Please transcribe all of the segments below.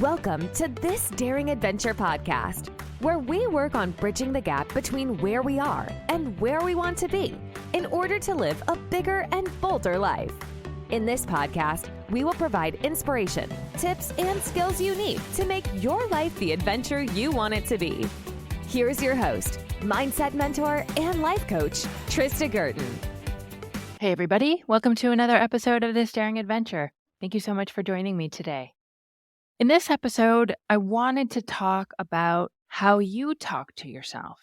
Welcome to This Daring Adventure podcast, where we work on bridging the gap between where we are and where we want to be in order to live a bigger and bolder life. In this podcast, we will provide inspiration, tips, and skills you need to make your life the adventure you want it to be. Here's your host, mindset mentor, and life coach, Trista Gurton. Hey everybody, welcome to another episode of This Daring Adventure. Thank you so much for joining me today. In this episode, I wanted to talk about how you talk to yourself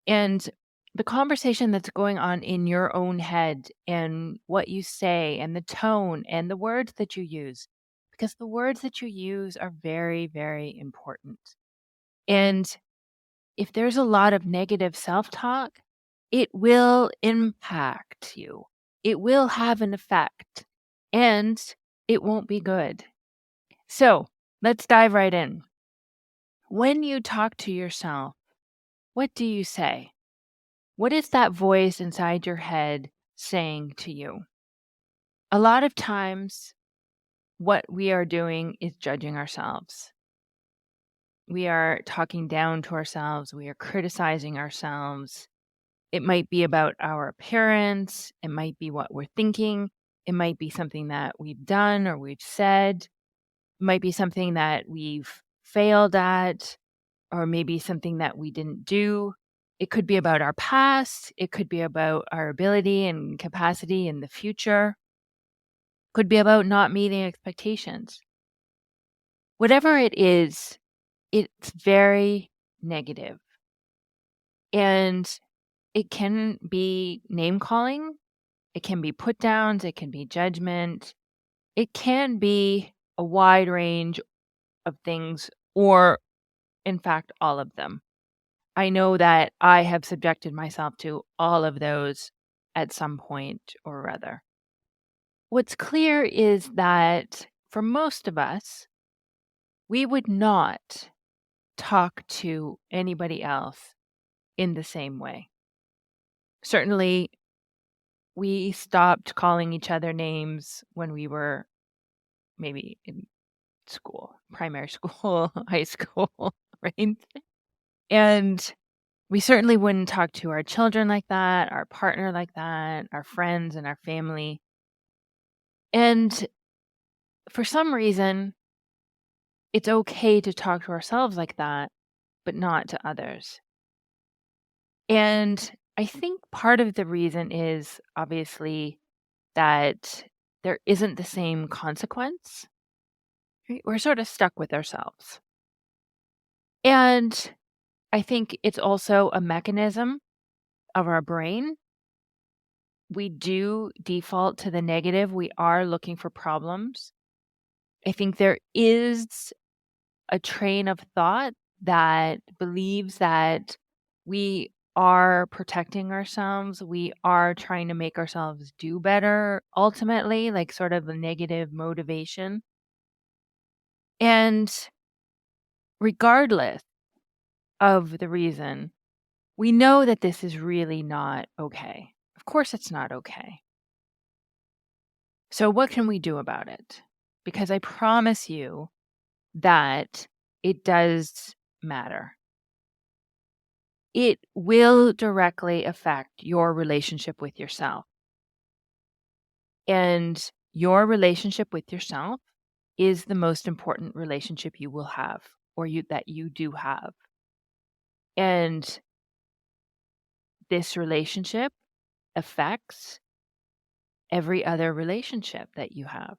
and the conversation that's going on in your own head and what you say and the tone and the words that you use, because the words that you use are very, very important. And if there's a lot of negative self-talk, it will impact you. It will have an effect and it won't be good. So let's dive right in. When you talk to yourself, what do you say? What is that voice inside your head saying to you? A lot of times, what we are doing is judging ourselves. We are talking down to ourselves. We are criticizing ourselves. It might be about our appearance. It might be what we're thinking. It might be something that we've done or we've said. It might be something that we've failed at, or maybe something that we didn't do. It could be about our past. It could be about our ability and capacity in the future. It could be about not meeting expectations. Whatever it is, it's very negative. And it can be name calling. It can be put downs. It can be judgment. It can be a wide range of things, or in fact, all of them. I know that I have subjected myself to all of those at some point or other. What's clear is that for most of us, we would not talk to anybody else in the same way. Certainly, we stopped calling each other names when we were maybe in school, primary school, high school, right? And we certainly wouldn't talk to our children like that, our partner like that, our friends and our family. And for some reason, it's okay to talk to ourselves like that, but not to others. And I think part of the reason is obviously that there isn't the same consequence. Right? We're sort of stuck with ourselves. And I think it's also a mechanism of our brain. We do default to the negative. We are looking for problems. I think there is a train of thought that believes that we are protecting ourselves. We are trying to make ourselves do better, ultimately, like sort of a negative motivation. And regardless of the reason, we know that this is really not okay. Of course, it's not okay. So, what can we do about it? Because I promise you that it does matter. It will directly affect your relationship with yourself. And your relationship with yourself is the most important relationship you will have, or that you do have. And this relationship affects every other relationship that you have.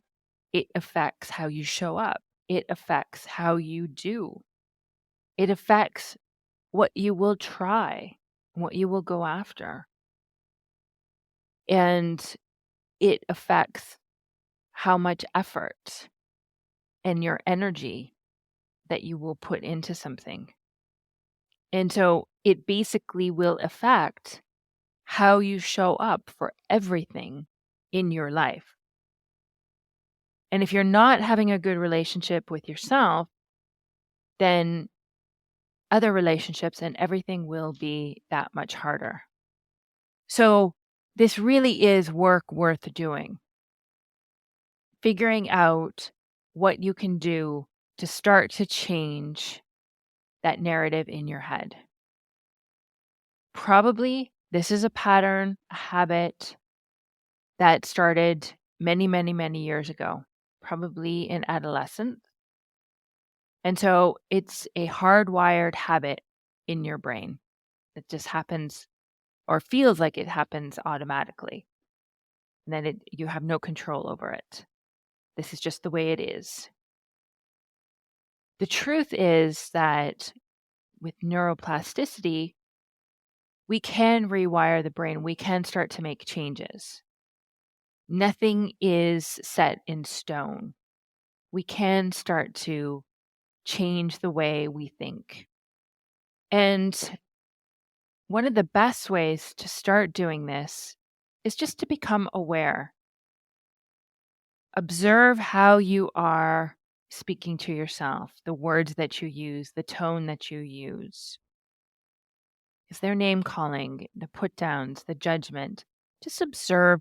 It affects how you show up. It affects how you do. It affects what you will try, what you will go after. And it affects how much effort and your energy that you will put into something. And so it basically will affect how you show up for everything in your life. And if you're not having a good relationship with yourself, then other relationships and everything will be that much harder. So this really is work worth doing. Figuring out what you can do to start to change that narrative in your head. Probably this is a pattern, a habit that started many, many, many years ago, probably in adolescence. And so it's a hardwired habit in your brain that just happens or feels like it happens automatically. And then you have no control over it. This is just the way it is. The truth is that with neuroplasticity, we can rewire the brain. We can start to make changes. Nothing is set in stone. We can start to change the way we think. And one of the best ways to start doing this is just to become aware. Observe how you are speaking to yourself, the words that you use, the tone that you use. Is there name calling, the put downs, the judgment? Just observe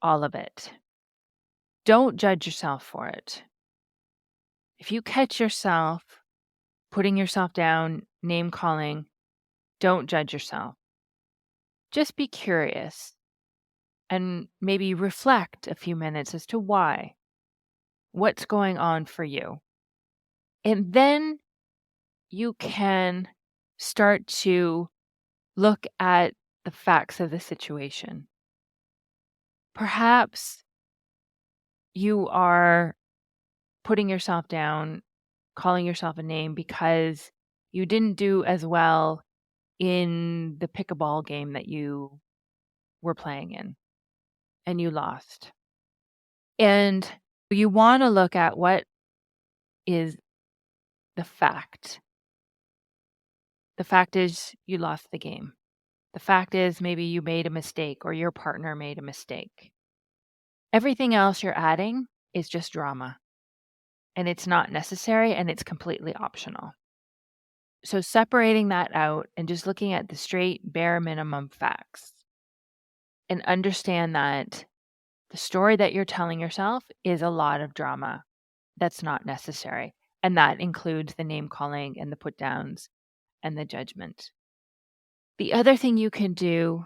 all of it. Don't judge yourself for it. If you catch yourself putting yourself down, name calling, don't judge yourself. Just be curious and maybe reflect a few minutes as to why. What's going on for you? And then you can start to look at the facts of the situation. Perhaps you are putting yourself down, calling yourself a name because you didn't do as well in the pickleball game that you were playing in and you lost. And you want to look at what is the fact. The fact is you lost the game. The fact is maybe you made a mistake or your partner made a mistake. Everything else you're adding is just drama. And it's not necessary and it's completely optional. So separating that out and just looking at the straight bare minimum facts and understand that the story that you're telling yourself is a lot of drama that's not necessary. And that includes the name calling and the put downs and the judgment. The other thing you can do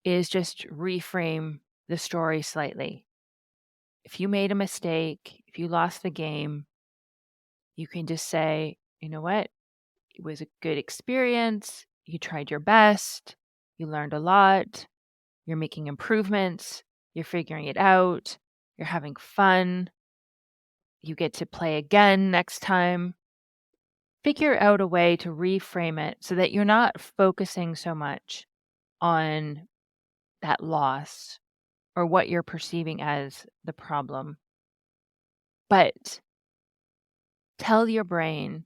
is just reframe the story slightly. If you made a mistake, if you lost the game, you can just say, you know what? It was a good experience. You tried your best. You learned a lot. You're making improvements. You're figuring it out. You're having fun. You get to play again next time. Figure out a way to reframe it so that you're not focusing so much on that loss or what you're perceiving as the problem. But tell your brain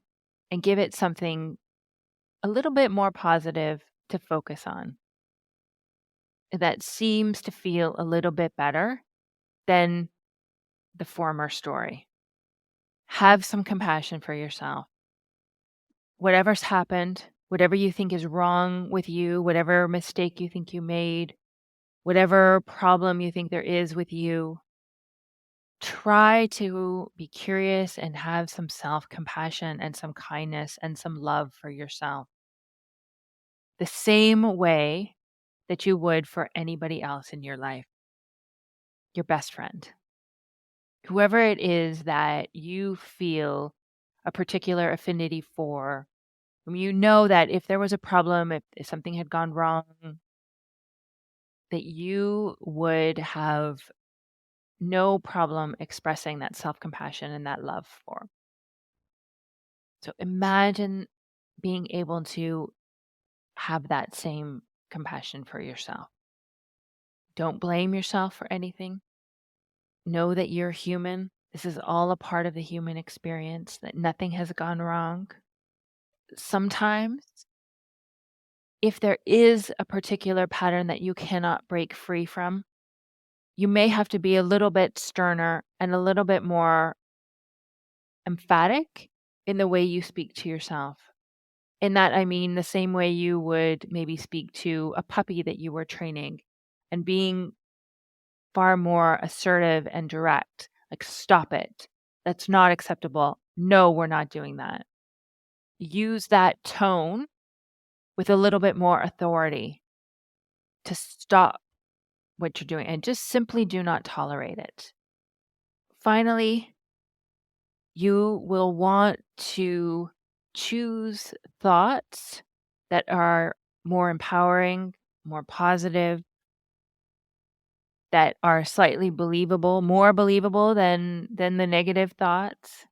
and give it something a little bit more positive to focus on that seems to feel a little bit better than the former story. Have some compassion for yourself. Whatever's happened, whatever you think is wrong with you, whatever mistake you think you made, whatever problem you think there is with you, try to be curious and have some self-compassion and some kindness and some love for yourself. The same way that you would for anybody else in your life, your best friend, whoever it is that you feel a particular affinity for, whom you know that if there was a problem, if something had gone wrong, that you would have no problem expressing that self-compassion and that love for. So imagine being able to have that same compassion for yourself. Don't blame yourself for anything. Know that you're human. This is all a part of the human experience, that nothing has gone wrong. Sometimes, if there is a particular pattern that you cannot break free from, you may have to be a little bit sterner and a little bit more emphatic in the way you speak to yourself. In that, I mean the same way you would maybe speak to a puppy that you were training and being far more assertive and direct. Like, stop it. That's not acceptable. no, we're not doing that. Use that tone with a little bit more authority to stop what you're doing and just simply do not tolerate it. Finally, you will want to choose thoughts that are more empowering, more positive, that are slightly believable, more believable than the negative thoughts.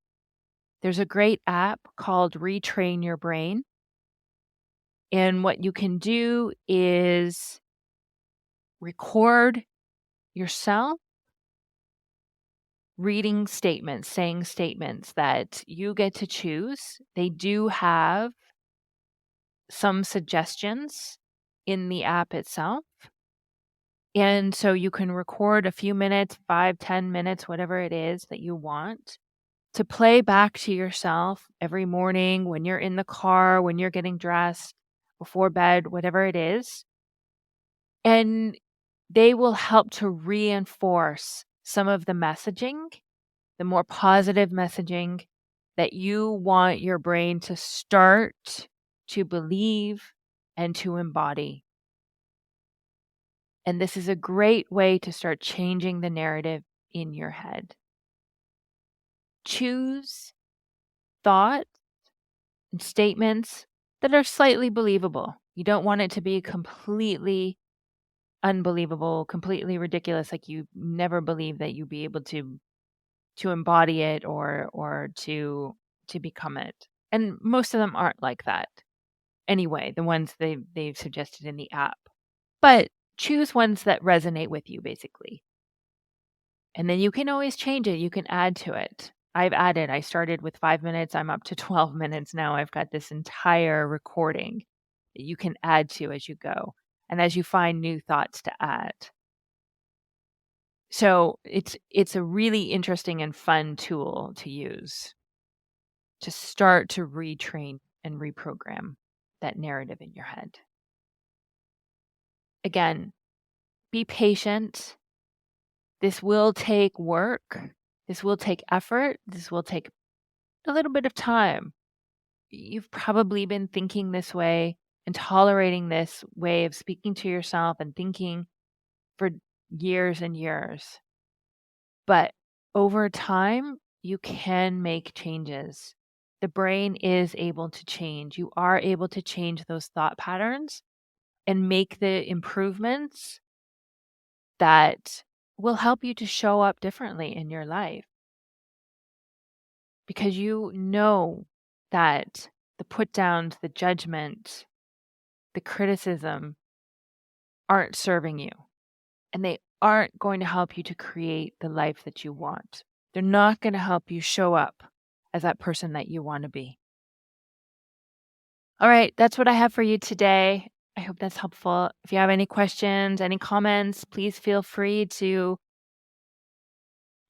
There's a great app called Retrain Your Brain. And what you can do is record yourself reading statements, saying statements that you get to choose. They do have some suggestions in the app itself. And so you can record a few minutes, 5, 10 minutes, whatever it is that you want, to play back to yourself every morning when you're in the car, when you're getting dressed, before bed, whatever it is. And they will help to reinforce some of the messaging, the more positive messaging that you want your brain to start to believe and to embody. And this is a great way to start changing the narrative in your head. Choose thoughts and statements that are slightly believable. You don't want it to be completely unbelievable, completely ridiculous, like you never believe that you'd be able to embody it or to become it. And most of them aren't like that. Anyway, the ones they've suggested in the app. But choose ones that resonate with you, basically. And then you can always change it. You can add to it. I started with 5 minutes. I'm up to 12 minutes now. I've got this entire recording that you can add to as you go and as you find new thoughts to add. So it's a really interesting and fun tool to use to start to retrain and reprogram that narrative in your head. Again, be patient. This will take work. This will take effort. This will take a little bit of time. You've probably been thinking this way and tolerating this way of speaking to yourself and thinking for years and years. But over time, you can make changes. The brain is able to change. You are able to change those thought patterns and make the improvements that will help you to show up differently in your life. Because you know that the put downs, the judgment, the criticism aren't serving you. And they aren't going to help you to create the life that you want. They're not going to help you show up as that person that you want to be. All right, that's what I have for you today. I hope that's helpful. If you have any questions, any comments, please feel free to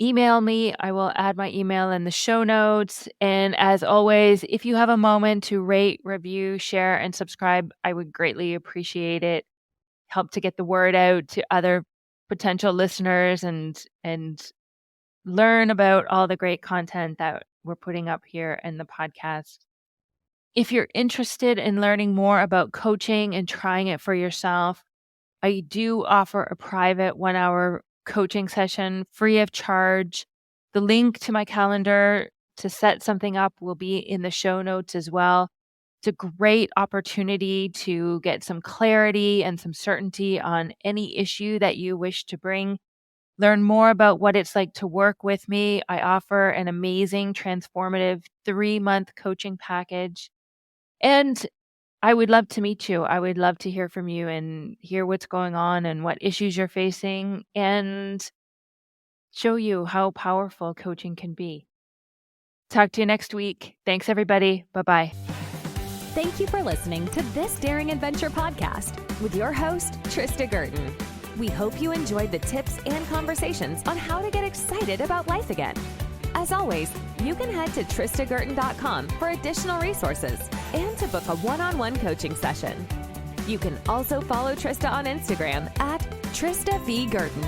email me. I will add my email in the show notes. And as always, if you have a moment to rate, review, share, and subscribe, I would greatly appreciate it. Help to get the word out to other potential listeners and learn about all the great content that we're putting up here in the podcast. If you're interested in learning more about coaching and trying it for yourself, I do offer a private 1-hour coaching session free of charge. The link to my calendar to set something up will be in the show notes as well. It's a great opportunity to get some clarity and some certainty on any issue that you wish to bring. Learn more about what it's like to work with me. I offer an amazing, transformative 3-month coaching package. And I would love to meet you. I would love to hear from you and hear what's going on and what issues you're facing and show you how powerful coaching can be. Talk to you next week. Thanks, everybody. Bye-bye. Thank you for listening to This Daring Adventure podcast with your host, Trista Gurton. We hope you enjoyed the tips and conversations on how to get excited about life again. As always, you can head to tristagurton.com for additional resources and to book a one-on-one coaching session. You can also follow Trista on Instagram at Trista V. Gurton.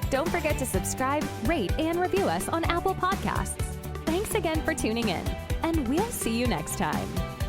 Don't forget to subscribe, rate, and review us on Apple Podcasts. Thanks Thanks again for tuning in, and we'll see you next time.